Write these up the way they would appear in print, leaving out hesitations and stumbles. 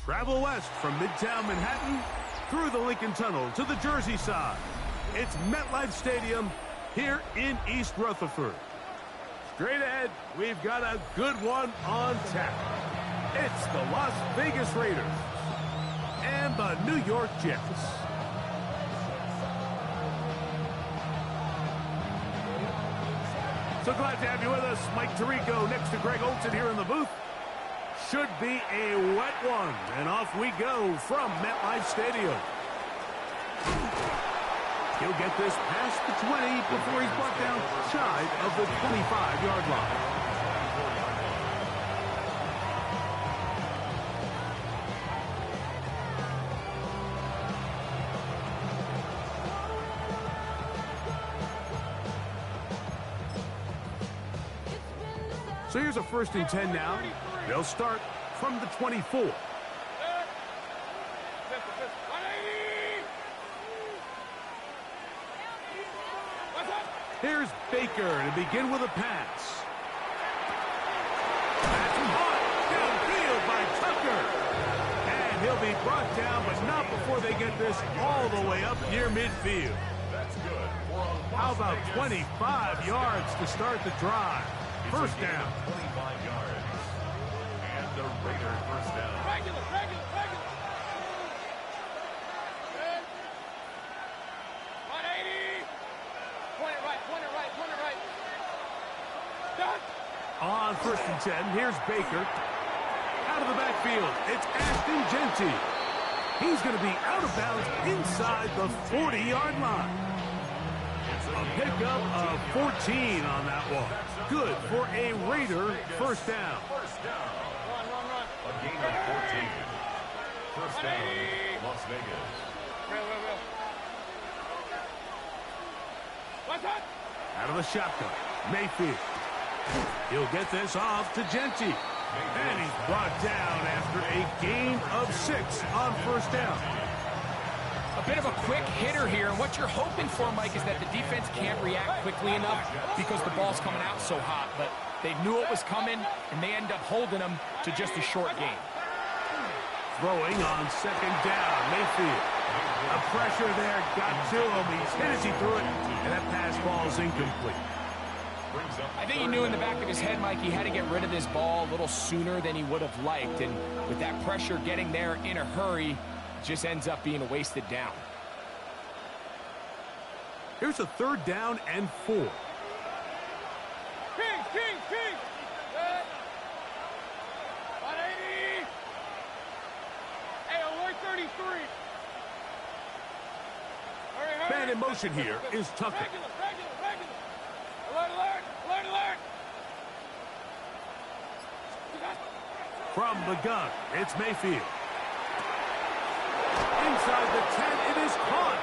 Travel west from Midtown Manhattan through the Lincoln Tunnel to the Jersey side. It's MetLife Stadium here in East Rutherford. Straight ahead, we've got a good one on tap. It's the Las Vegas Raiders and the New York Jets. So glad to have you with us. Mike Tirico next to Greg Olson here in the booth. Should be a wet one. And off we go from MetLife Stadium. He'll get this past the 20 before he's brought down shy of the 25-yard line. So here's a 1st and 10 now. They'll start from the 24. Here's Baker to begin with a pass. That's caught downfield by Tucker. And he'll be brought down, but not before they get this all the way up near midfield. How about 25 yards to start the drive? 1st down. 25 yards. And the Raider 1st down. Regular. Good. 180. Point it right. Done. On 1st and 10, here's Baker. Out of the backfield, it's Ashton Jeanty. He's going to be out of bounds inside the 40-yard line. A pickup of 14 on that one. Good for a Raider 1st down. Run. A gain of 14. 1st down, Las Vegas. Real. What's up? Out of the shotgun, Mayfield. He'll get this off to Jeanty. And he's brought down after a gain of 6 on 1st down. A bit of a quick hitter here, and what you're hoping for, Mike, is that the defense can't react quickly enough because the ball's coming out so hot, but they knew it was coming, and they end up holding them to just a short gain. Throwing on 2nd down, Mayfield. A pressure there got to him. He's hit as he threw it, and that pass ball's incomplete. I think he knew in the back of his head, Mike, he had to get rid of this ball a little sooner than he would have liked, and with that pressure getting there in a hurry, just ends up being a wasted down. Here's a 3rd down and 4. King. Good. 180. Hey, alert 33. Hurry. Man in motion here is Tucker. Regular. Alert. From the gun, it's Mayfield. Inside the 10, it is caught.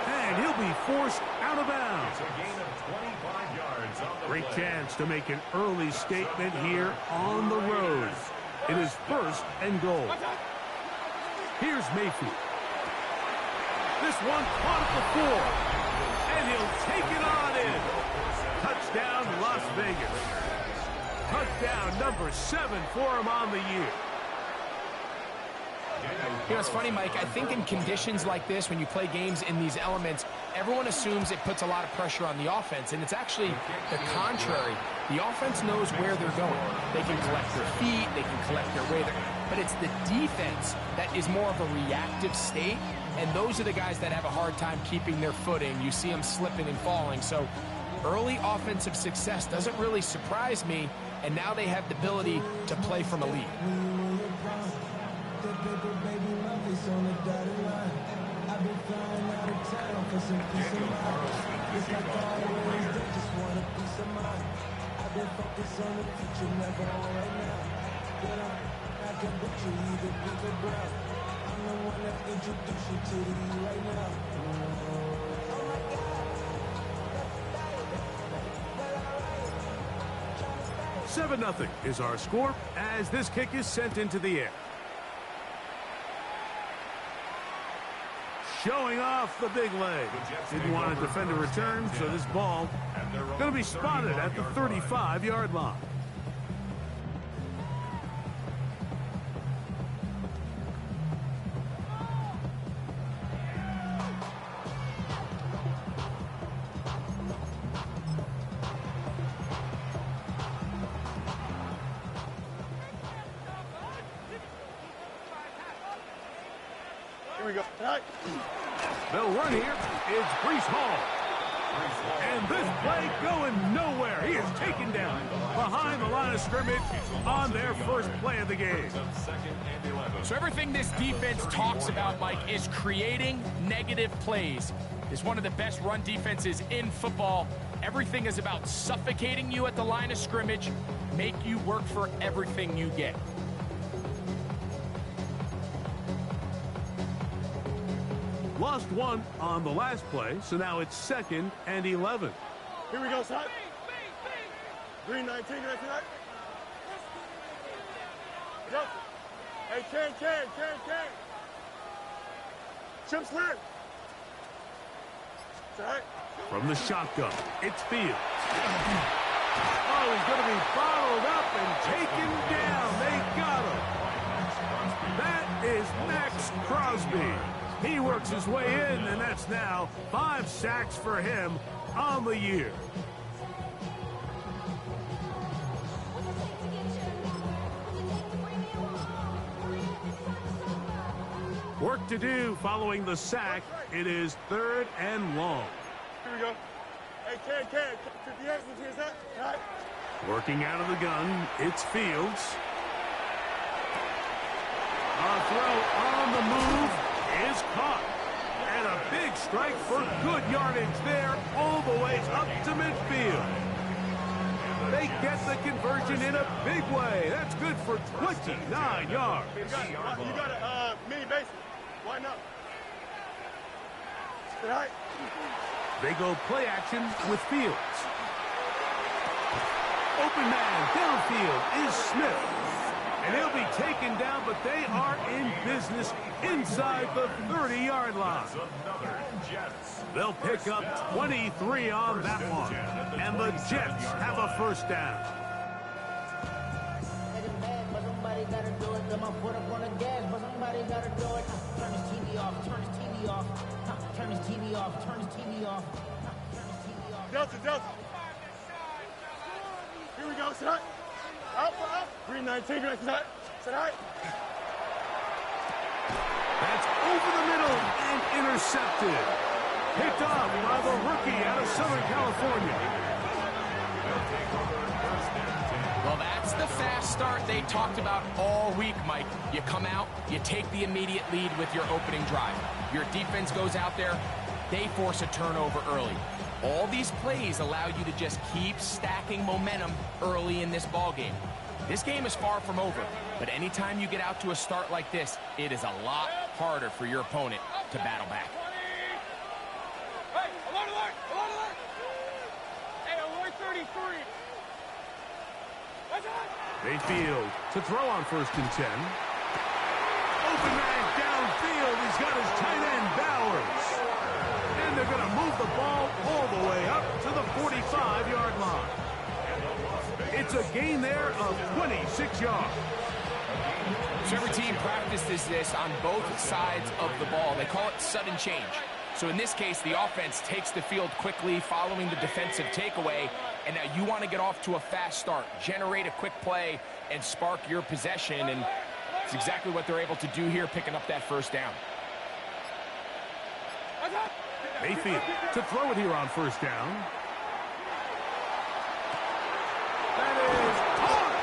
And he'll be forced out of bounds. A gain of 25 yards on the Great play. chance to make an early statement here on the road. It is 1st and goal. Here's Mayfield. This one caught at the 4. And he'll take it on in. Touchdown, Las Vegas. Touchdown number 7 for him on the year. You know, it's funny, Mike, I think in conditions like this, when you play games in these elements, everyone assumes it puts a lot of pressure on the offense, and it's actually the contrary. The offense knows where they're going. They can collect their feet, they can collect their way, but it's the defense that is more of a reactive state, and those are the guys that have a hard time keeping their footing. You see them slipping and falling, so early offensive success doesn't really surprise me, and now they have the ability to play from a lead. Seven 0 is our score as this kick is sent into the air. Showing off the big leg. Didn't want to defend a return, so this ball going to be spotted at the 35-yard line. we go. Tonight. They'll run here. It's Breece Hall. And this play going nowhere. He is taken down behind the line of scrimmage on their first play of the game. So everything this defense talks about, Mike, is creating negative plays. It's one of the best run defenses in football. Everything is about suffocating you at the line of scrimmage, make you work for everything you get. Lost one on the last play, so now it's 2nd and 11. Here we go, son. Green 19 right tonight. Go. Hey, Ken. Chip slip. Right. From the shotgun, it's Fields. Oh, he's going to be bottled up and taken down. They got him. That is Max Crosby. He works his way in, and that's now 5 sacks for him on the year. Work to do following the sack. It is 3rd and long. Here we go. Hey, Ken. 58, here's that. All right. Working out of the gun, it's Fields. A throw on the move is caught. And a big strike for good yardage there all the way up to midfield. They get the conversion in a big way. That's good for 29 yards. You got a mini base. Why not? All right. They go play action with Fields. Open man downfield is Smith. And he'll be taken down, but they are in business inside the 30-yard line. They'll pick up 23 on that one. And the Jets have a first down. Delta. Here we go, son. Up. Green 19, right tonight. Tonight. That's over the middle and intercepted. Picked off by the rookie out of Southern California. Well, that's the fast start they talked about all week, Mike. You come out, you take the immediate lead with your opening drive. Your defense goes out there, they force a turnover early. All these plays allow you to just keep stacking momentum early in this ball game. This game is far from over, but anytime you get out to a start like this, it is a lot harder for your opponent to battle back. Hey, alert! Hey, alert 33. Mayfield to throw on 1st and 10. Open man downfield. He's got his tight end Bowers. And they're going to move the ball all the way up to the 45-yard line. It's a gain there of 26 yards. So every team practices this on both sides of the ball. They call it sudden change. So in this case, the offense takes the field quickly following the defensive takeaway, and now you want to get off to a fast start, generate a quick play, and spark your possession, and it's exactly what they're able to do here, picking up that first down. Mayfield to throw it here on 1st down. That is caught!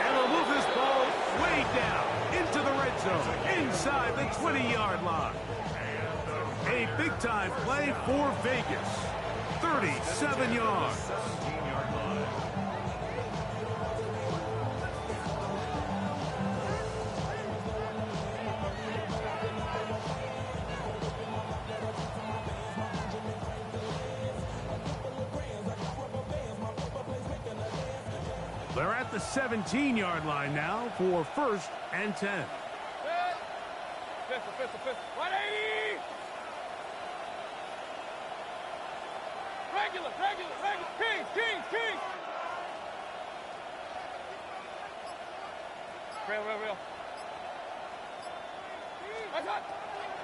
And they'll move this ball way down into the red zone, inside the 20-yard line. A big-time play for Vegas. 37 yards. They're at the 17-yard line now for 1st and 10. Pistol. 180. Regular. King. Real.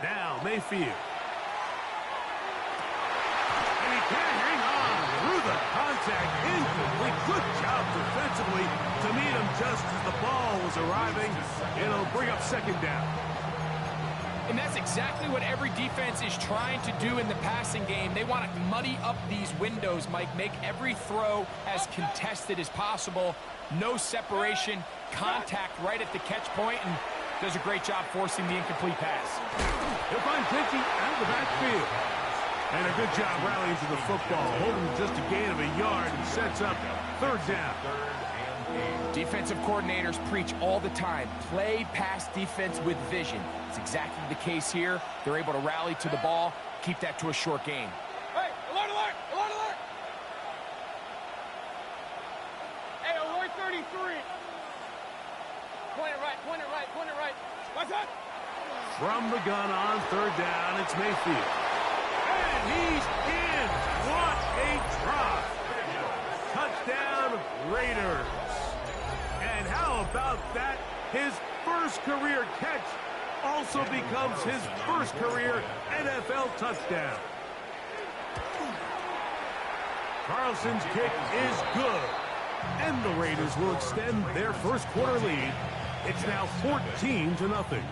Now Mayfield. And he can't hang on through the contact. Incomplete. Good job defensively to meet him just as the ball was arriving. It'll bring up 2nd down. And that's exactly what every defense is trying to do in the passing game. They want to muddy up these windows, Mike, make every throw as contested as possible. No separation, contact right at the catch point, and does a great job forcing the incomplete pass. He'll find Pinky out of the backfield. And a good job rallying to the football, holding just a gain of a yard and sets up third down. Defensive coordinators preach all the time, play pass defense with vision. It's exactly the case here. They're able to rally to the ball, keep that to a short game. Hey, alert, alert, alert, alert. Hey, alert 33. Point it right, point it right, point it right. What's that? From the gun on third down, it's Mayfield. And he's in. What a drop. Touchdown, Raiders. And how about that? His first career catch also becomes his first career NFL touchdown. Carlson's kick is good. And the Raiders will extend their first quarter lead. It's now 14-0.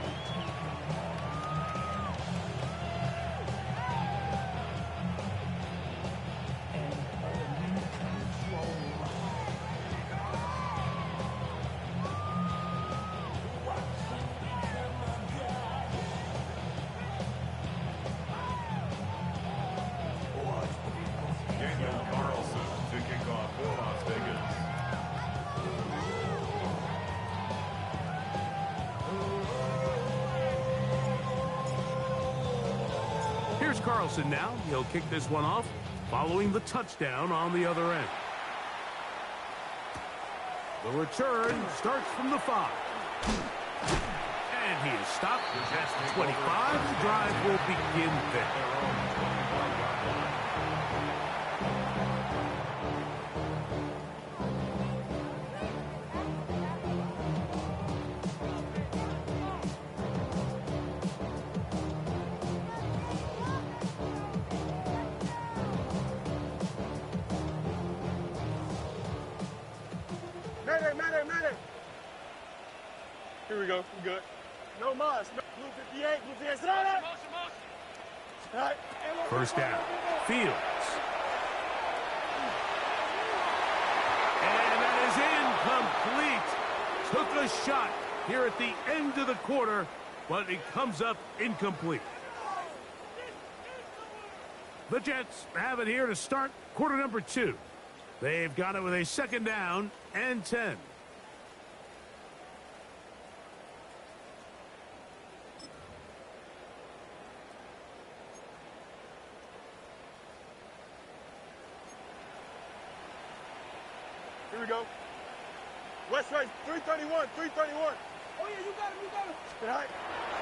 Daniel Carlson to kick off for Las Vegas. Here's Carlson now. He'll kick this one off, following the touchdown on the other end. The return starts from the 5. And he is stopped at the 25. The drive will begin there. Mayday. Here we go. We good. No mas. No. Blue 58. Blue 58. Sit down. All right. First down. Fields. And that is incomplete. Took a shot here at the end of the quarter, but it comes up incomplete. The Jets have it here to start quarter number 2. They've got it with a second down and 10. Here we go. West side, 331. Oh, yeah, you got him. All right.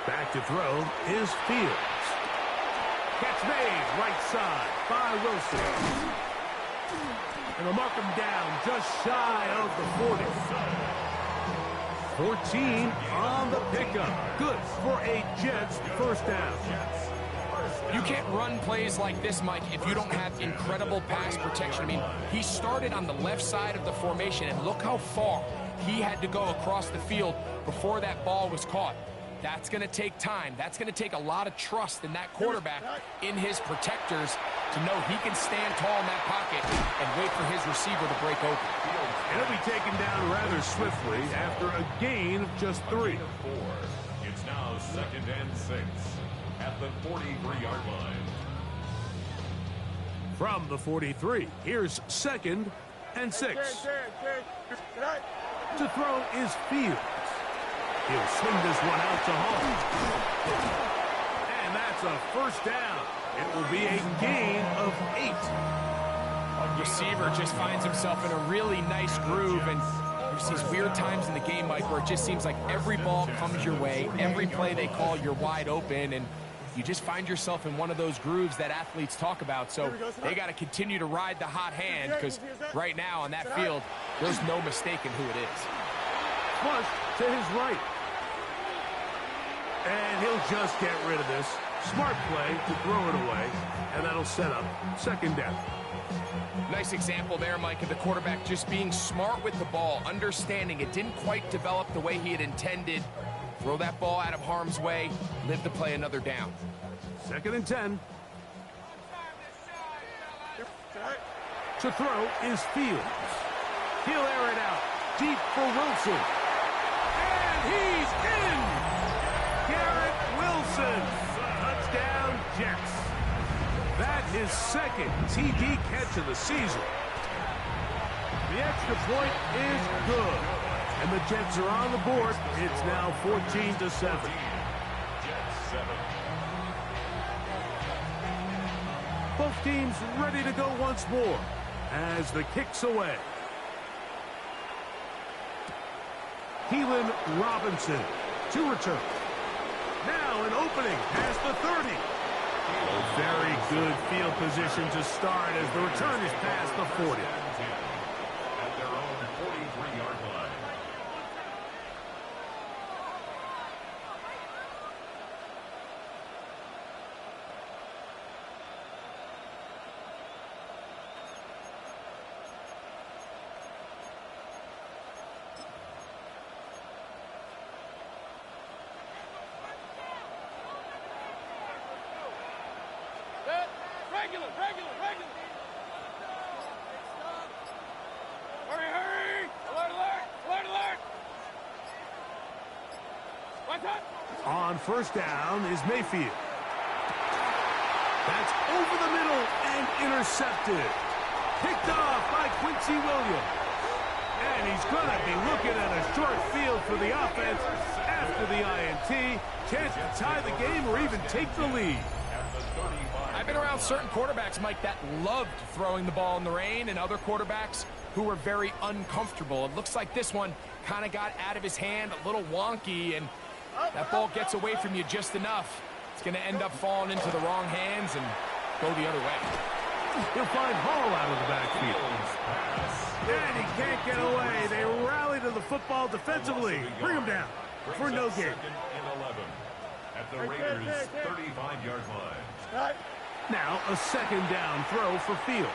Back to throw is Fields. Catch made right side by Wilson. And they'll mark him down just shy of the 40. 14 on the pickup. Good for a Jets first down. You can't run plays like this, Mike, if you don't have incredible pass protection. I mean, he started on the left side of the formation, and look how far he had to go across the field before that ball was caught. That's going to take time. That's going to take a lot of trust in that quarterback, in his protectors, to know he can stand tall in that pocket and wait for his receiver to break open. And he'll be taken down rather swiftly after a gain of just 3. It's now 2nd and 6 at the 43-yard line. From the 43, here's 2nd and 6. To throw is Fields. He'll swing this one out to home. And that's a first down. It will be a gain of 8. The receiver just finds himself in a really nice groove, and there's these weird times in the game, Mike, where it just seems like every ball comes your way, every play they call, you're wide open, and you just find yourself in one of those grooves that athletes talk about. So they got to continue to ride the hot hand, because right now on that field, there's no mistaking who it is. Flush to his right. And he'll just get rid of this. Smart play to throw it away, and that'll set up 2nd down. Nice example there, Mike, of the quarterback just being smart with the ball, understanding it didn't quite develop the way he had intended. Throw that ball out of harm's way, live to play another down. 2nd and 10. To throw is Fields. He'll air it out deep for Wilson. And he's in! Garrett Wilson. Touchdown, Jets. That's his 2nd TD catch of the season. The extra point is good. And the Jets are on the board. It's now 14-7. Jets 7. Both teams ready to go once more as the kick's away. Keelan Robinson to return. Now an opening past the 30. Very good field position to start as the return is past the 40. At their own 43-yard line. Regular. Hurry. Alert. On first down is Mayfield. That's over the middle and intercepted. Picked off by Quincy Williams. And he's going to be looking at a short field for the offense after the INT. Chance to tie the game or even take the lead. I've been around certain quarterbacks, Mike, that loved throwing the ball in the rain, and other quarterbacks who were very uncomfortable. It looks like this one kind of got out of his hand, a little wonky, and that ball gets away from you just enough. It's going to end up falling into the wrong hands and go the other way. He'll find Hall out of the backfield. And he can't get away. They rally to the football defensively. Bring him down for no gain. 2nd and 11 at the Raiders' 35-yard line. Now a 2nd down throw for Fields.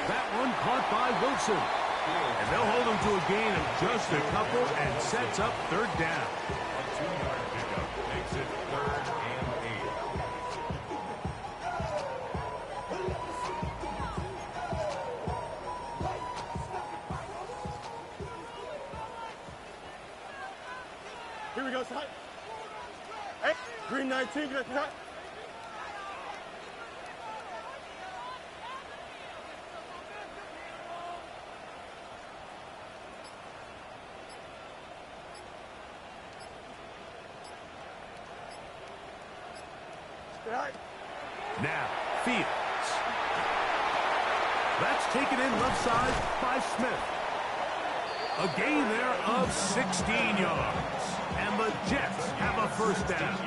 That one caught by Wilson. And they'll hold him to a gain of just a couple and sets up 3rd down. A 2-yard pickup makes it 3rd and 8. Here we go, son. Hey, green 19, get that. Now, Fields. That's taken in left side by Smith. A gain there of 16 yards. And the Jets have a 1st down.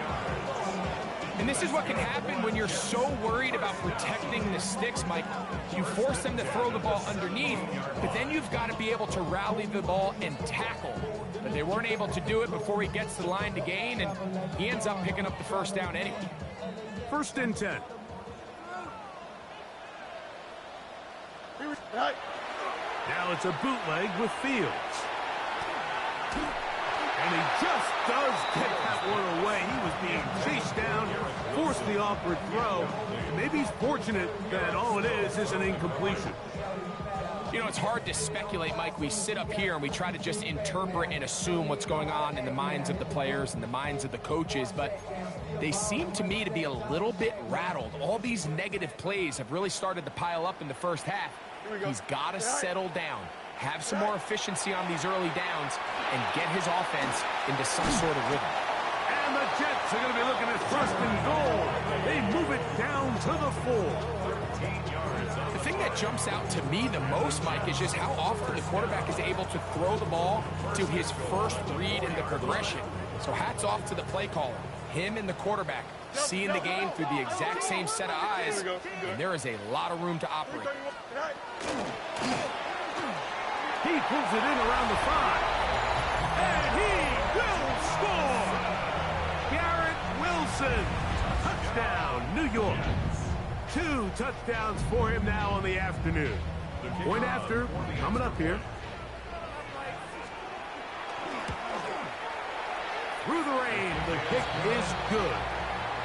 And this is what can happen when you're so worried about protecting the sticks, Mike. You force them to throw the ball underneath, but then you've got to be able to rally the ball and tackle. But they weren't able to do it before he gets to the line to gain, and he ends up picking up the 1st down anyway. 1st and 10. Now it's a bootleg with Fields. And he just does get that one away. He was being chased down, forced the awkward throw. Maybe he's fortunate that all it is an incompletion. You know, it's hard to speculate, Mike. We sit up here and we try to just interpret and assume what's going on in the minds of the players and the minds of the coaches, but they seem to me to be a little bit rattled. All these negative plays have really started to pile up in the 1st half. He's got to settle down, have some more efficiency on these early downs, and get his offense into some sort of rhythm. And the Jets are going to be looking at 1st and goal. They move it down to the 4. The thing that jumps out to me the most, Mike, is just how often the quarterback is able to throw the ball to his first read in the progression. So hats off to the play caller. Him and the quarterback seeing the game through the exact same set of eyes, and there is a lot of room to operate. He pulls it in around the 5. And he will score! Garrett Wilson. Touchdown, New York. 2 touchdowns for him now on the afternoon. Point after, coming up here. through the rain. The kick is good.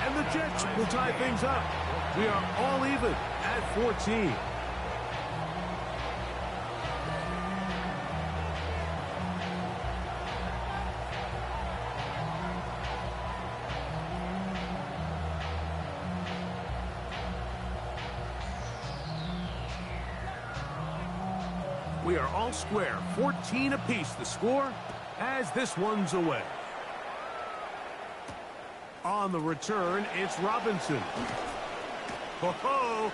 And the Jets will tie things up. We are all even at 14. We are all square, 14 apiece the score as this one's away. On the return, it's Robinson. Ho-ho!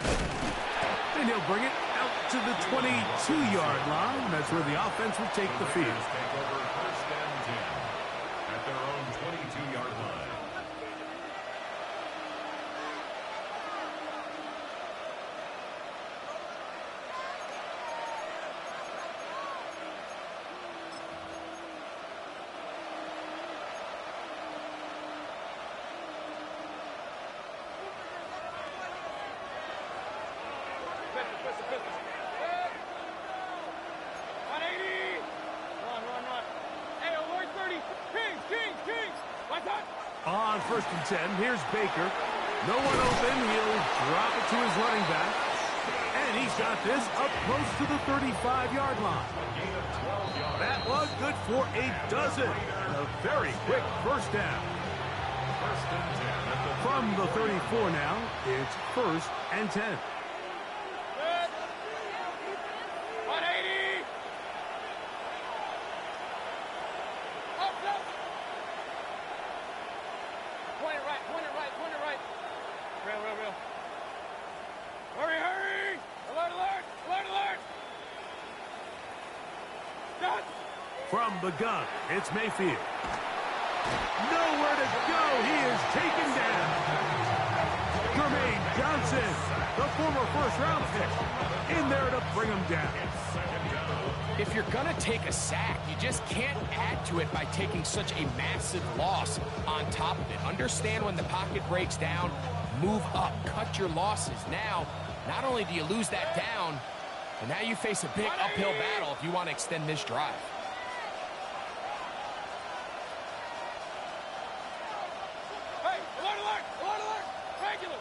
And he'll bring it out to the 22-yard line. That's where the offense will take the field. Take over first and 10 at their own 22-yard line. On first and 10, here's Baker. No one open. He'll drop it to his running back. And he's got this up close to the 35-yard line. That was good for a dozen. A very quick first down. From the 34 now, it's first and 10. 180! Point it right, point it right, point it right. Real. Hurry! Alert! Alert! Done! From the gun, it's Mayfield. Nowhere to go. He is taken down. Jermaine Johnson, the former first-round pick, in there to bring him down. If you're going to take a sack, you just can't add to it by taking such a massive loss on top of it. Understand when the pocket breaks down, move up, cut your losses. Now, not only do you lose that down, but now you face a big uphill battle if you want to extend this drive. Hey, alert! Regular!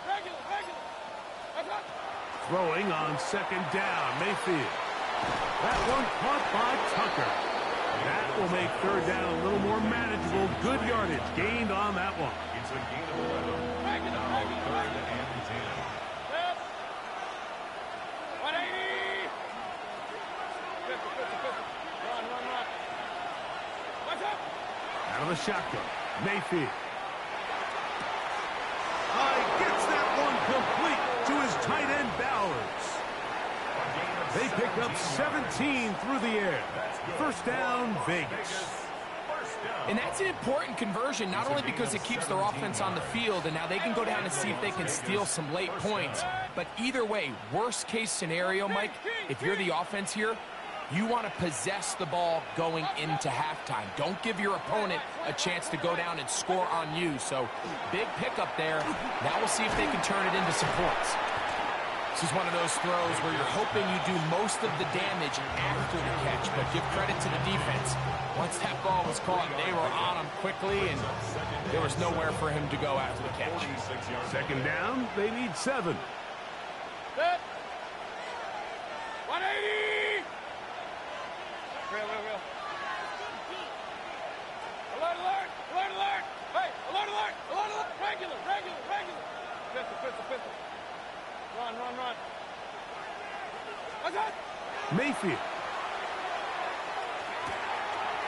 Throwing on second down, Mayfield. That one caught by Tucker. That will make third down a little more manageable. Good yardage gained on that one. It's a gain of 11. Now third and 10. 180! 50. Run. What's up? Out of the shotgun, Mayfield. Gets that one complete to his tight end, Bowers. They pick up 17 through the air. First down, Vegas. And that's an important conversion, not only because it keeps their offense on the field, and now they can go down and see if they can steal some late points. But either way, worst case scenario, Mike, if you're the offense here, you want to possess the ball going into halftime. Don't give your opponent a chance to go down and score on you. So big pickup there. Now we'll see if they can turn it into some points. This is one of those throws where you're hoping you do most of the damage after the catch, but give credit to the defense. Once that ball was caught, they were on him quickly, and there was nowhere for him to go after the catch. Second down, they need 7. Set. 180! Real. Alert! Hey, alert! Regular! 50. Run. What's that? Mayfield.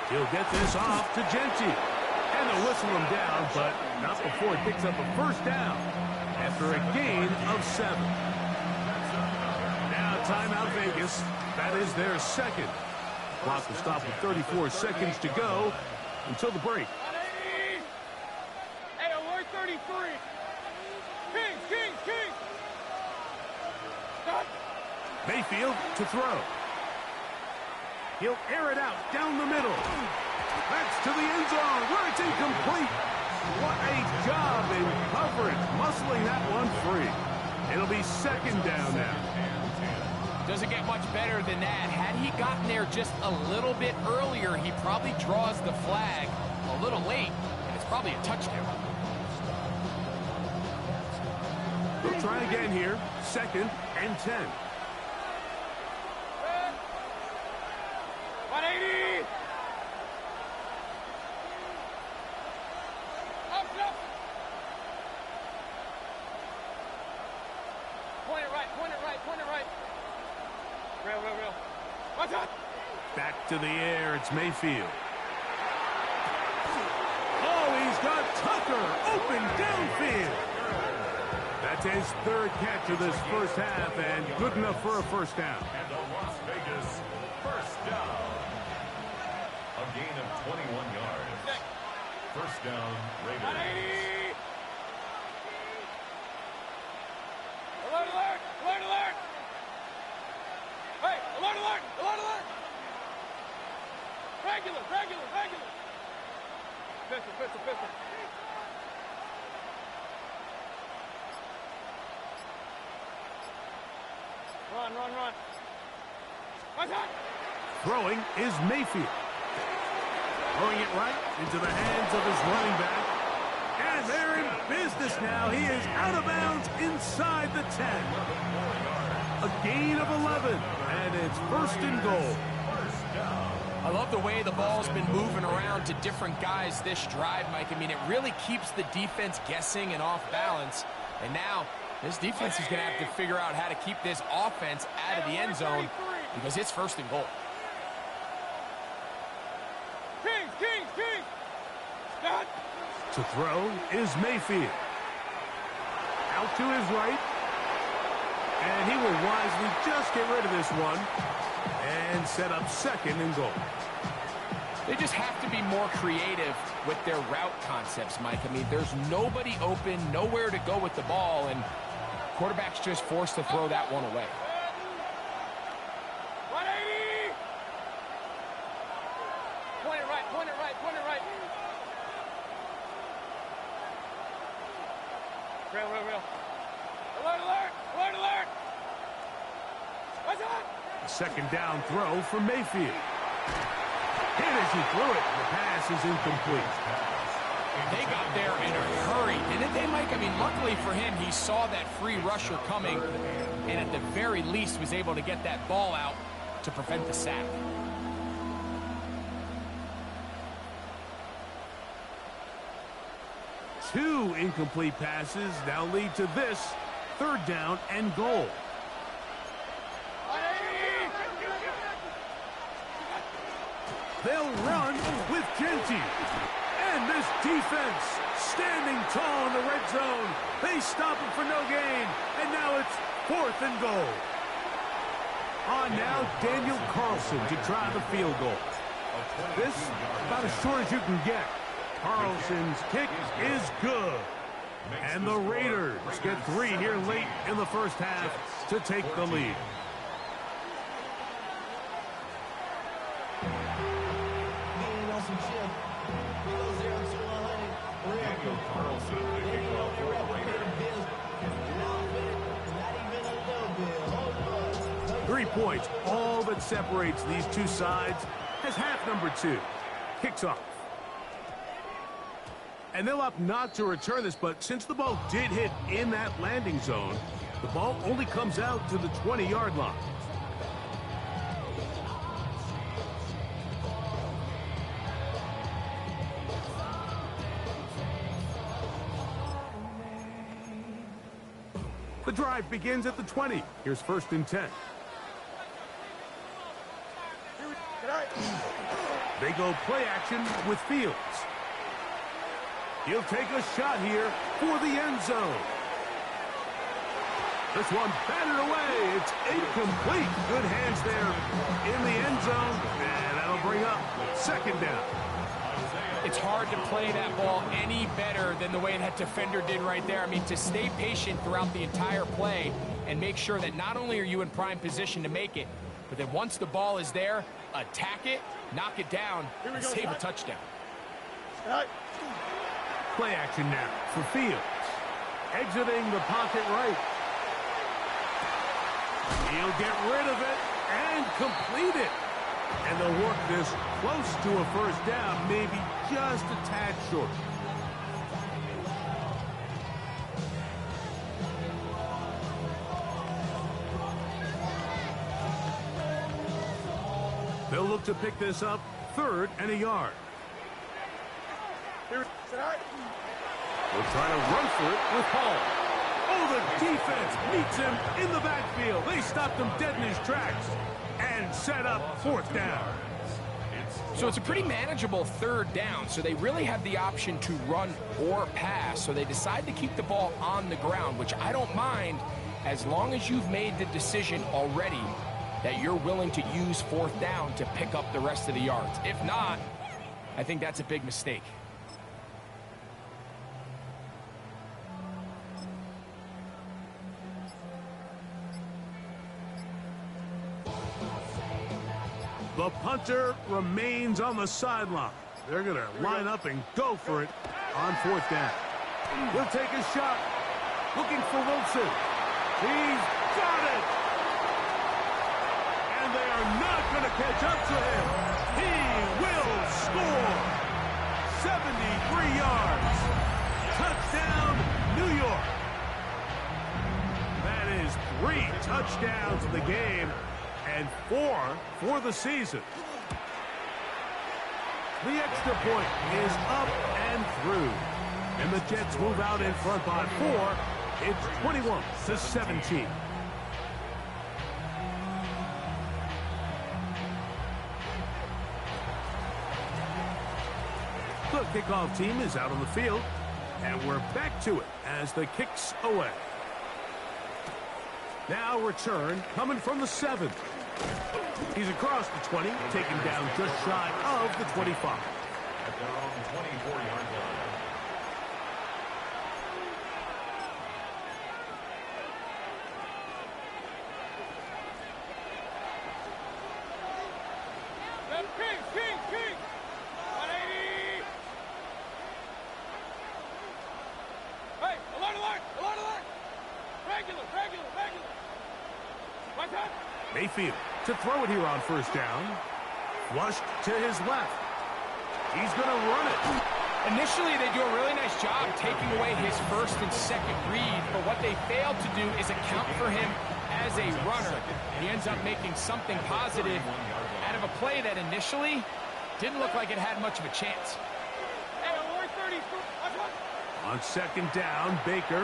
He'll get this off to Genty. And they'll whistle him down, but not before he picks up a first down after a gain of 7. Now timeout Vegas. That is their second. Clock will stop with 34 seconds to go until the break. 180! Hey, alert 33! Kings! Stop! Mayfield to throw. He'll air it out down the middle. That's to the end zone where it's incomplete. What a job in coverage, muscling that one free. It'll be second down now. Doesn't get much better than that. Had he gotten there just a little bit earlier, he probably draws the flag a little late. And probably a touchdown. We'll try again here. 2nd and 10. 180! Up. Point it right. Real. Watch out! Back to the air. It's Mayfield. Oh, he's got Tucker open downfield. That's his 3rd catch of this first half, and good enough for a first down. And the Las Vegas first down. A gain of 21 yards. First down, Raiders. 180! Alert! Hey, alert! Regular! Pistol. Run. Watch out! Throwing is Mayfield. Throwing it right into the hands of his running back. And they're in business now. He is out of bounds inside the 10. A gain of 11. And it's 1st and goal. I love the way the ball's been moving around to different guys this drive, Mike. I mean, it really keeps the defense guessing and off balance. And now, this defense is going to have to figure out how to keep this offense out of the end zone because it's 1st and goal. Kings! Stop! To throw is Mayfield. Out to his right. And he will wisely just get rid of this one and set up 2nd and goal. They just have to be more creative with their route concepts, Mike. I mean, there's nobody open, nowhere to go with the ball, and quarterback's just forced to throw that one away. 180! Point it right. Real. Alert! Watch out! 2nd down throw for Mayfield. Hit as he threw it. The pass is incomplete. They got there in a hurry, didn't they, Mike? I mean, luckily for him, he saw that free rusher coming, and at the very least was able to get that ball out to prevent the sack. Two incomplete passes now lead to this 3rd down and goal. They'll run with Genty. And this defense standing tall in the red zone. They stop him for no gain. And now it's 4th and goal. On now, Daniel Carlson to try the field goal. This about as short as you can get. Carlson's kick is good. And the Raiders get 3 here late in the first half to take the lead. Daniel Carlson, the kickoff for the Raiders. 3 points, all that separates these two sides, as half number 2 kicks off. And they'll opt not to return this, but since the ball did hit in that landing zone, the ball only comes out to the 20-yard line. The drive begins at the 20. Here's 1st and 10. They go play action with Fields. He'll take a shot here for the end zone. This one batted away. It's incomplete. Good hands there in the end zone. And that'll bring up 2nd down. It's hard to play that ball any better than the way that defender did right there. I mean, to stay patient throughout the entire play and make sure that not only are you in prime position to make it, but that once the ball is there, attack it, knock it down, and save a touchdown. Play action now for Fields. Exiting the pocket right. He'll get rid of it and complete it. And they'll work this close to a first down, maybe just a tad short. They'll look to pick this up 3rd and a yard. Here, sit out. We'll try to run for it with Hall. Oh, the defense meets him in the backfield. They stopped him dead in his tracks and set up 4th down. So it's a pretty manageable 3rd down, so they really have the option to run or pass. So they decide to keep the ball on the ground, which I don't mind as long as you've made the decision already that you're willing to use 4th down to pick up the rest of the yards. If not, I think that's a big mistake. The punter remains on the sideline. They're going to line up and go for it on 4th down. He'll take a shot. Looking for Wilson. He's got it. And they are not going to catch up to him. He will score. 73 yards. Touchdown, New York. That is 3 touchdowns in the game and 4 for the season. The extra point is up and through. And the Jets move out in front by 4. It's 21-17. The kickoff team is out on the field. And we're back to it as the kick's away. Now return coming from the 7. He's across the 20, taken down just shy of the 25. At their own 24-yard line. King! 180! Hey, alert! Regular! Right time! Mayfield to throw it here on 1st down. Flushed to his left. He's going to run it. Initially, they do a really nice job taking away his 1st and 2nd read, but what they failed to do is account for him as a runner. He ends up making something positive out of a play that initially didn't look like it had much of a chance. Hey, alert 33! On 2nd down, Baker.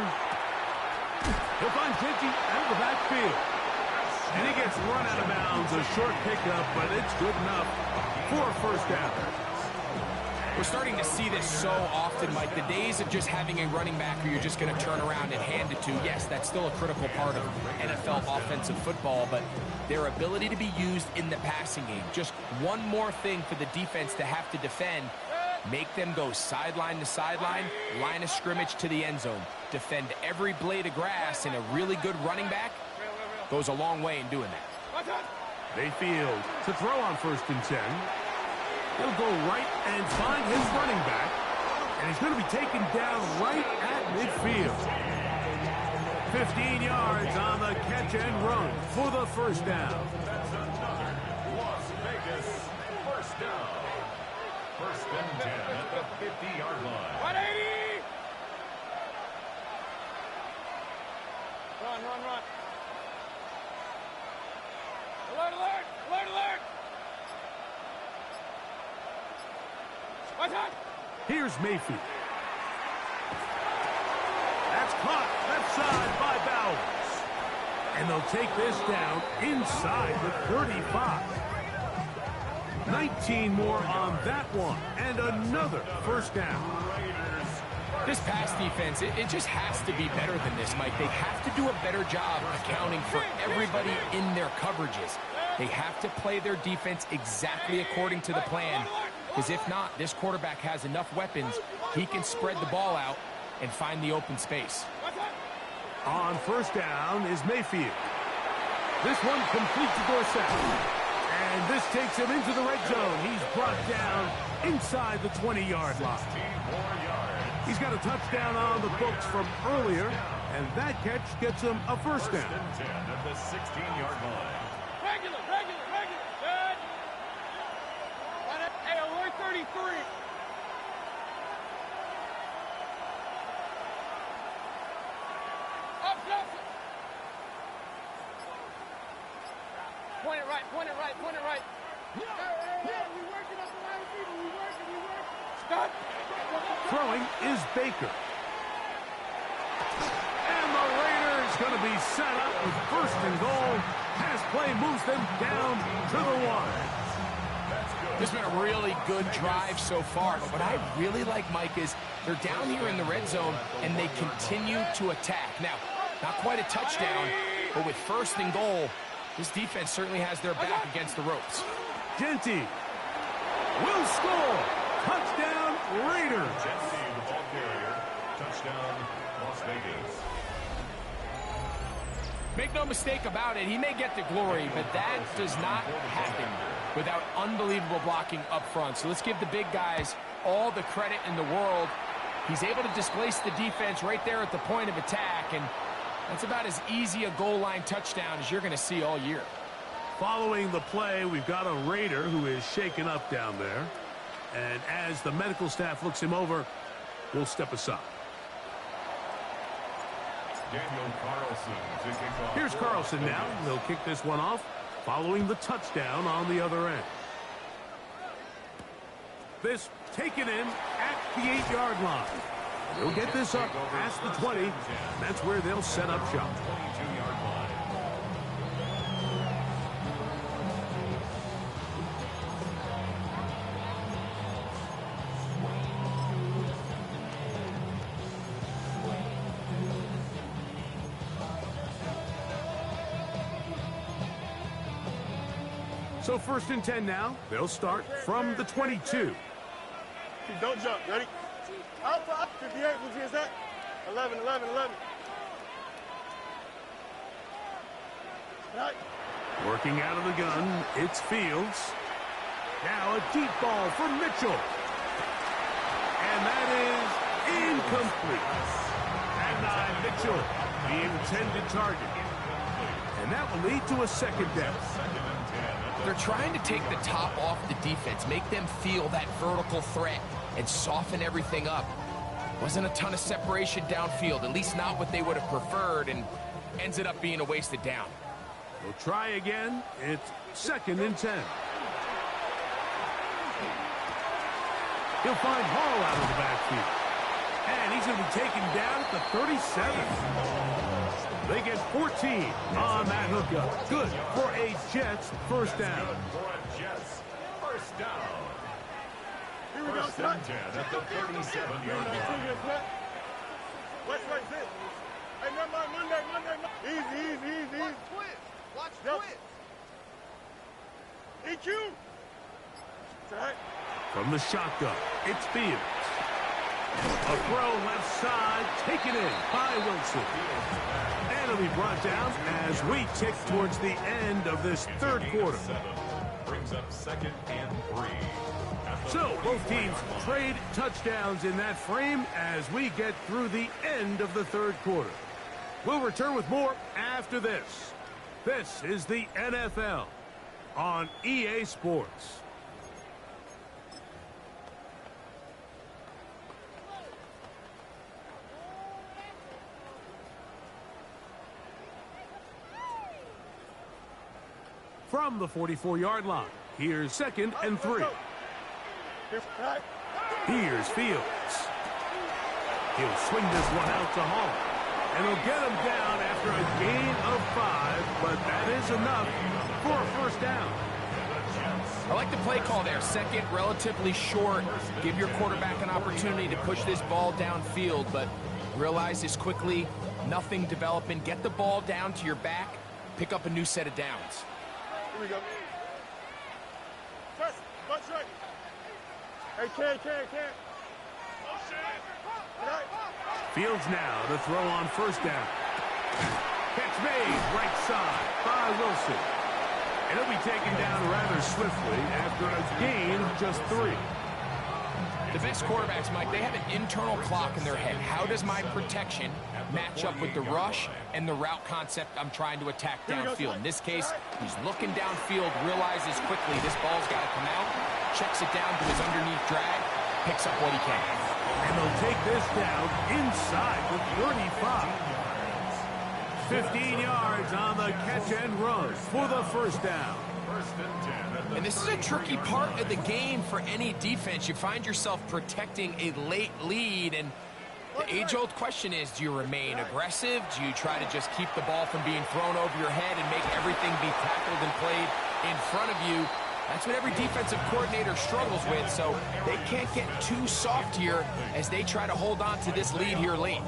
He'll find J.T. out of the backfield. And he gets run out of bounds. A short pickup, but it's good enough for a 1st down. We're starting to see this so often, Mike. The days of just having a running back who you're just going to turn around and hand it to, yes, that's still a critical part of NFL offensive football, but their ability to be used in the passing game. Just one more thing for the defense to have to defend. Make them go sideline to sideline, line of scrimmage to the end zone. Defend every blade of grass, and a really good running back goes a long way in doing that. Mayfield to throw on 1st and 10. He'll go right and find his running back. And he's going to be taken down right at midfield. 15 yards on the catch and run for the 1st down. That's another Las Vegas 1st down. 1st and 10 at the 50-yard line. 180! Run. Alert! Right time! Here's Mayfield. That's caught left side by Bowers. And they'll take this down inside the 35. 19 more on that one. And another 1st down. This pass defense, it just has to be better than this, Mike. They have to do a better job accounting for everybody in their coverages. They have to play their defense exactly according to the plan, because if not, this quarterback has enough weapons, he can spread the ball out and find the open space. On 1st down is Mayfield. This one complete to Dorsett. And this takes him into the red zone. He's brought down inside the 20-yard line. He's got a touchdown on the books from earlier, and that catch gets him a 1st down. 10 at the 16-yard line. Regular. Good. Hey, alert 33. Up. Point it right. Throwing is Baker. And the Raiders going to be set up with first and goal. Pass play moves them down to the 1. This has been a really good drive so far, but what I really like, Mike, is they're down here in the red zone, and they continue to attack. Now, not quite a touchdown, but with first and goal, this defense certainly has their back against the ropes. Genty will score. Touchdown, Raiders. Genty, the ball carrier. Touchdown, Las Vegas. Make no mistake about it, he may get the glory, but that does not happen without unbelievable blocking up front. So let's give the big guys all the credit in the world. He's able to displace the defense right there at the point of attack, and that's about as easy a goal line touchdown as you're going to see all year. Following the play, we've got a Raider who is shaken up down there. And as the medical staff looks him over, we'll step aside. Daniel Carlson to kick off. Here's Carlson now. They'll kick this one off following the touchdown on the other end. This taken in at the 8-yard line. They'll get this up past the 20. And that's where they'll set up shop. 22-yard line. So first and 10 now. They'll start from the 22. Don't jump. Ready? Alpha 58. Which is that? 11, 11, 11. Right. Working out of the gun, it's Fields. Now a deep ball for Mitchell. And that is incomplete. And Mitchell, the intended target. And that will lead to a second down. They're trying to take the top off the defense, make them feel that vertical threat, and soften everything up. Wasn't a ton of separation downfield, at least not what they would have preferred, and ends it up being a wasted down. We'll try again. It's second and 10. He'll find Hall out of the backfield. And he's going to be taken down at the 37. They get 14 on that hookup. Good for a Jets first down. For a Jets first down. Here we go, First son. and 10 at the 37-yard line. West right this. Hey, never mind. Monday. Easy. Watch twist. Watch Yep. twist. EQ. It's all right. From the shotgun, it's Fields. A throw left side, taken in by Wilson. And it'll be brought down as we tick towards the end of this third quarter. Brings up second and 3. So both teams trade touchdowns in that frame as we get through the end of the third quarter. We'll return with more after this. This is the NFL on EA Sports. From the 44-yard line, here's second and 3. Here's Fields. He'll swing this one out to Hall. And he'll get him down after a gain of 5, but that is enough for a first down. I like the play call there. Second, relatively short. Give your quarterback an opportunity to push this ball downfield, but realize this quickly, nothing developing. Get the ball down to your back, pick up a new set of downs. Here we go. First, watch right. Hey, can. Fields now to throw on first down. Catch made right side by Wilson. And he'll be taken down rather swiftly after a gain of just 3. The best quarterbacks, Mike, they have an internal clock in their head. How does my protection match up with the rush and the route concept I'm trying to attack downfield? In this case, he's looking downfield, realizes quickly this ball's got to come out, checks it down to his underneath drag, picks up what he can. And they'll take this down inside the 35. 15 yards on the catch and run for the first down. And this is a tricky part of the game for any defense. You find yourself protecting a late lead, and the age-old question is, do you remain aggressive? Do you try to just keep the ball from being thrown over your head and make everything be tackled and played in front of you? That's what every defensive coordinator struggles with, so they can't get too soft here as they try to hold on to this lead here late.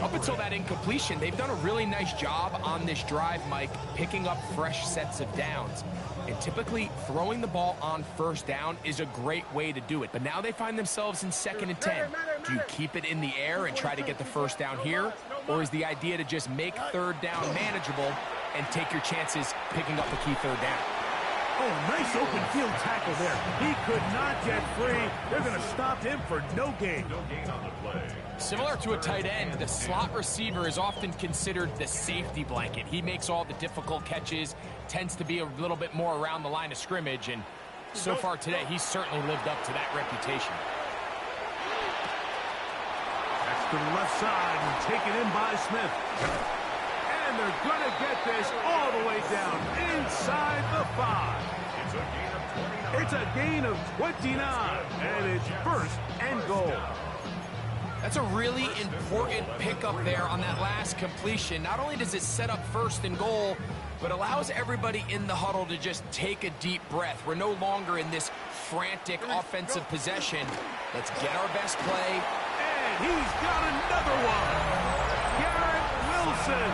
Up until that incompletion, they've done a really nice job on this drive, Mike, picking up fresh sets of downs. And typically, throwing the ball on first down is a great way to do it. But now they find themselves in 2nd and 10. Do you keep it in the air and try to get the first down here? Or is the idea to just make 3rd down manageable and take your chances picking up a key 3rd down? Oh, nice open field tackle there. He could not get free. They're going to stop him for no gain. No gain on the play. Similar to a tight end, the slot receiver is often considered the safety blanket. He makes all the difficult catches, tends to be a little bit more around the line of scrimmage, and so far today, he's certainly lived up to that reputation. That's to the left side and taken in by Smith. And they're going to get this all the way down inside the 5. It's a gain of 29, and it's 1st and goal. That's a really important pickup there on that last completion. Not only does it set up 1st and goal, but allows everybody in the huddle to just take a deep breath. We're no longer in this frantic offensive possession. Let's get our best play. And he's got another one. Garrett Wilson.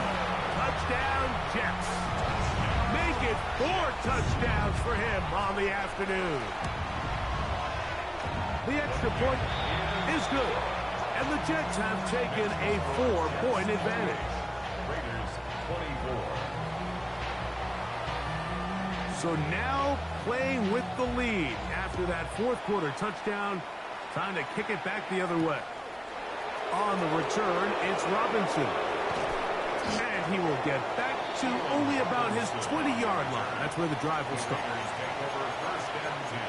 Touchdown, Jets. Make it 4 touchdowns for him on the afternoon. The extra point is good. And the Jets have taken a 4-point advantage. Raiders 24. So now playing with the lead after that 4th quarter touchdown. Time to kick it back the other way. On the return, it's Robinson. And he will get back to only about his 20-yard line. That's where the drive will start. Raiders take over 1st and 10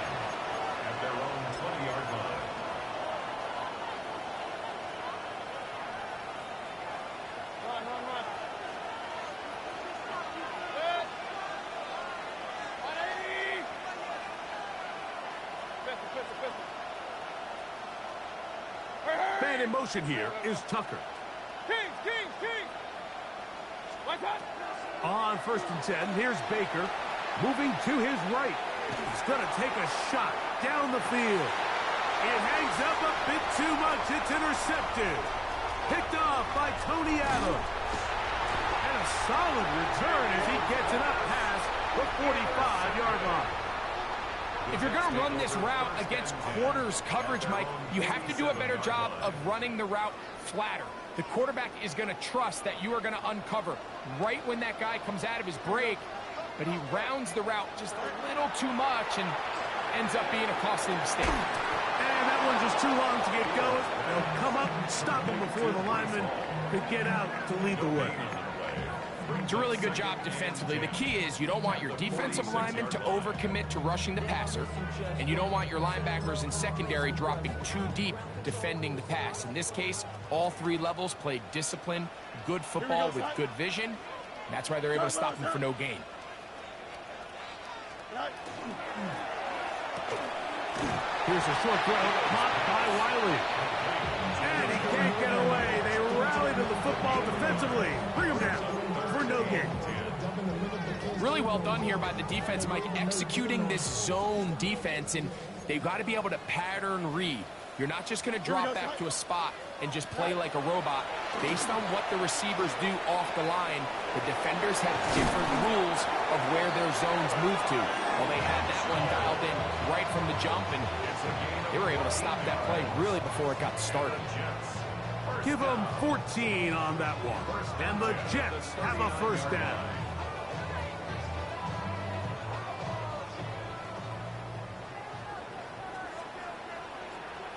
at their own 20-yard line. Man in motion here is Tucker. Kings! On 1st and 10, here's Baker. Moving to his right. He's going to take a shot down the field. It hangs up a bit too much. It's intercepted. Picked off by Tony Adams. And a solid return as he gets it up past the 45-yard line. If you're going to run this route against quarters coverage, Mike, you have to do a better job of running the route flatter. The quarterback is going to trust that you are going to uncover right when that guy comes out of his break, but he rounds the route just a little too much and ends up being a costly mistake. And that one's just too long to get going. They'll come up and stop him before the lineman could get out to lead the way. It's a really good job defensively. The key is you don't want your defensive linemen to overcommit to rushing the passer, and you don't want your linebackers in secondary dropping too deep defending the pass. In this case, all 3 levels played disciplined, good football with good vision. That's why they're able to stop him for no gain. Here's a short throw, caught by Wiley. And he can't get away. They rally to the football defensively. Bring him down for no gain. Really well done here by the defense, Mike, executing this zone defense, and they've got to be able to pattern read. You're not just going to drop back to a spot and just play like a robot. Based on what the receivers do off the line, the defenders have different rules of where their zones move to. Well, they had that one dialed in right from the jump, and they were able to stop that play really before it got started. Give them 14 on that one. And the Jets have a first down.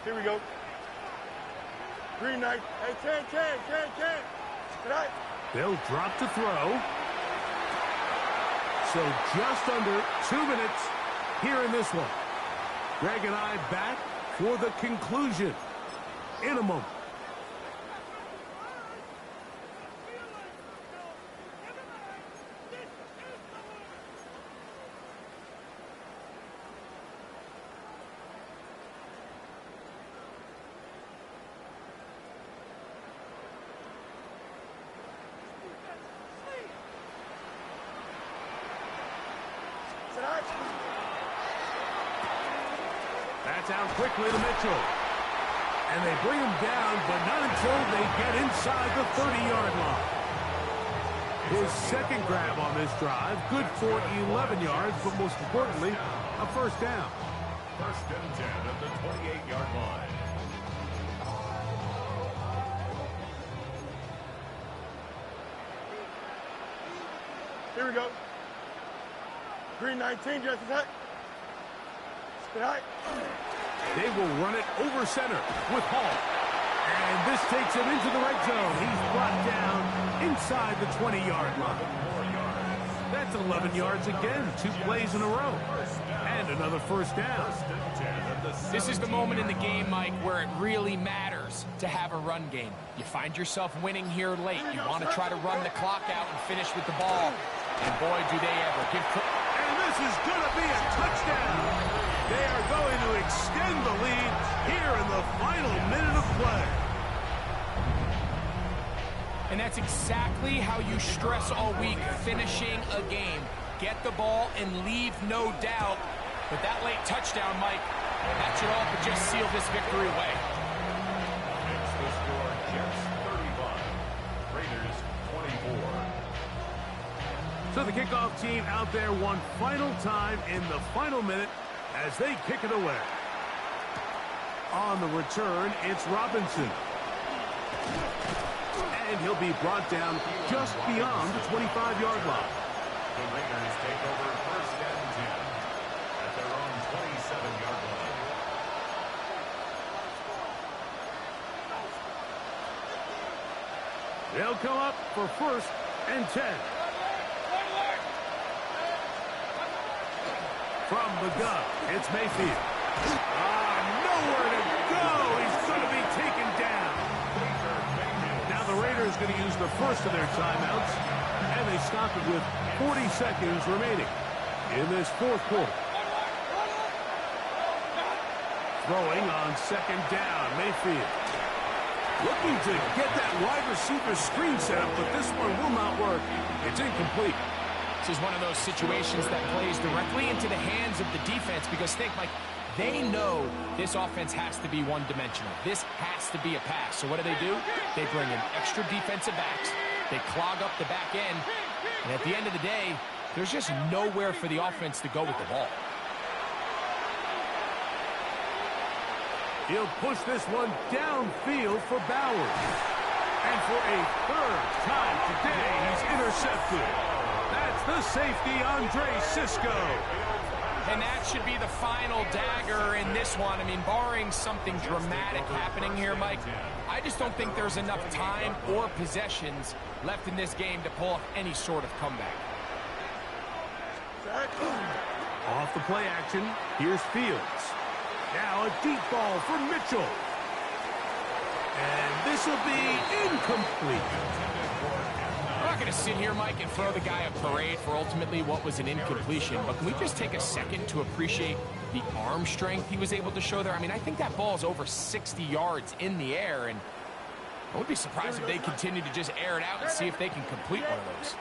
Here we go. Green light. Hey, 10. Good night. They'll drop to throw. So just under 2 minutes here in this one. Greg and I back for the conclusion in a moment. That's out quickly to Mitchell. And they bring him down, but not until they get inside the 30-yard line. His second grab on this drive, good for 11 yards, but most importantly, a first down. First and 10 at the 28-yard line. Here we go. Green 19, Justice Heck. Spit high. They will run it over center with Hall. And this takes him into the red zone. He's brought down inside the 20-yard line. That's 11 yards again, 2 plays in a row. And another first down. This is the moment in the game, Mike, where it really matters to have a run game. You find yourself winning here late. You want to try to run the clock out and finish with the ball. And boy, do they ever. And this is going to be a touchdown. They are going to extend the lead here in the final minute of play. And that's exactly how you stress all week, finishing a game. Get the ball and leave no doubt. But that late touchdown, Mike, that should all but just seal this victory away. Makes the score Jets 35, Raiders 24. So the kickoff team out there one final time in the final minute as they kick it away. On the return, it's Robinson. And he'll be brought down just beyond the 25-yard line. The Raiders take over first and 10 at their own 27-yard line. They'll come up for first and 10. From the gun, it's Mayfield. Nowhere to go. He's going to be taken down. Now the Raiders going to use the first of their timeouts, and they stop it with 40 seconds remaining in this fourth quarter. Throwing on second down, Mayfield. Looking to get that wide receiver screen set up, but this one will not work. It's incomplete. This is one of those situations that plays directly into the hands of the defense because think, like, they know this offense has to be one-dimensional. This has to be a pass. So what do? They bring in extra defensive backs. They clog up the back end. And at the end of the day, there's just nowhere for the offense to go with the ball. He'll push this one downfield for Bowers. And for a third time today, he's intercepted. That's the safety, Andre Cisco. And that should be the final dagger in this one. I mean, barring something dramatic happening here, Mike, I just don't think there's enough time or possessions left in this game to pull off any sort of comeback. Off the play action, here's Fields. Now a deep ball for Mitchell. And this will be incomplete. I'm not going to sit here, Mike, and throw the guy a parade for ultimately what was an incompletion, but can we just take a second to appreciate the arm strength he was able to show there? I mean, I think that ball is over 60 yards in the air, and I would be surprised if they continue to just air it out and see if they can complete one of those.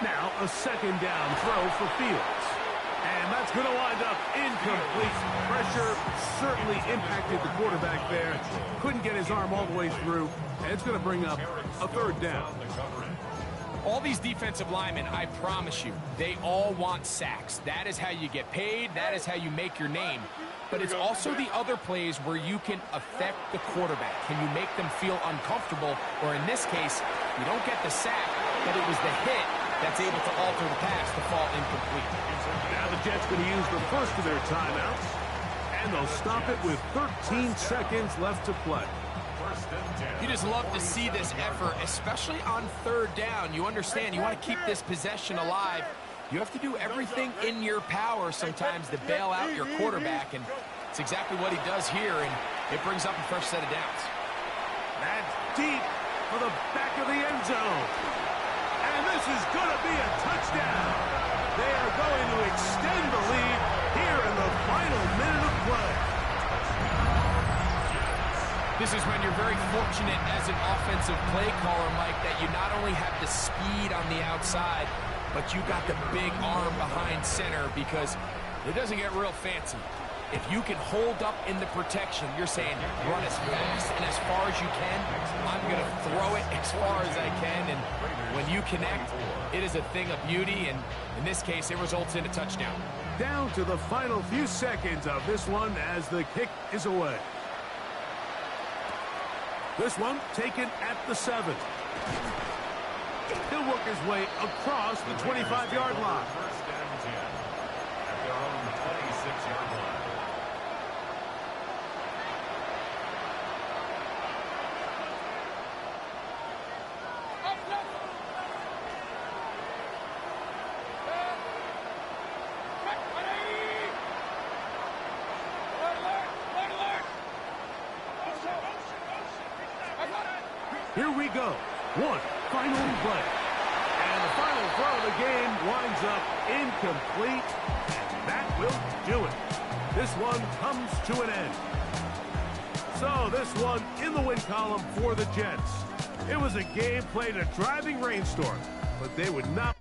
Now a second down throw for Fields. And that's going to wind up incomplete. Pressure certainly impacted the quarterback there. Couldn't get his arm all the way through. And it's going to bring up a third down. All these defensive linemen, I promise you, they all want sacks. That is how you get paid. That is how you make your name. But it's also the other plays where you can affect the quarterback. Can you make them feel uncomfortable? Or in this case, you don't get the sack, but it was the hit that's able to alter the pass to fall incomplete. Now the Jets going to use the first of their timeouts, and they'll stop it with 13 seconds left to play. You just love to see this effort, especially on third down. You understand, you want to keep this possession alive. You have to do everything in your power sometimes to bail out your quarterback, and it's exactly what he does here, and it brings up a fresh set of downs. That's deep for the back of the end zone. And this is going to be a touchdown. They are going to extend the lead here in the final minute of play. This is when you're very fortunate as an offensive play caller, Mike, that you not only have the speed on the outside, but you got the big arm behind center because it doesn't get real fancy. If you can hold up in the protection, you're saying run as fast and as far as you can. I'm going to throw it as far as I can, and when you connect, it is a thing of beauty, and in this case, it results in a touchdown. Down to the final few seconds of this one as the kick is away. This one taken at the 7. He'll work his way across the 25-yard line. First and 10 at their own 26-yard line. Here we go. One final play. And the final throw of the game winds up incomplete. And that will do it. This one comes to an end. So this one in the win column for the Jets. It was a game played in a driving rainstorm, but they would not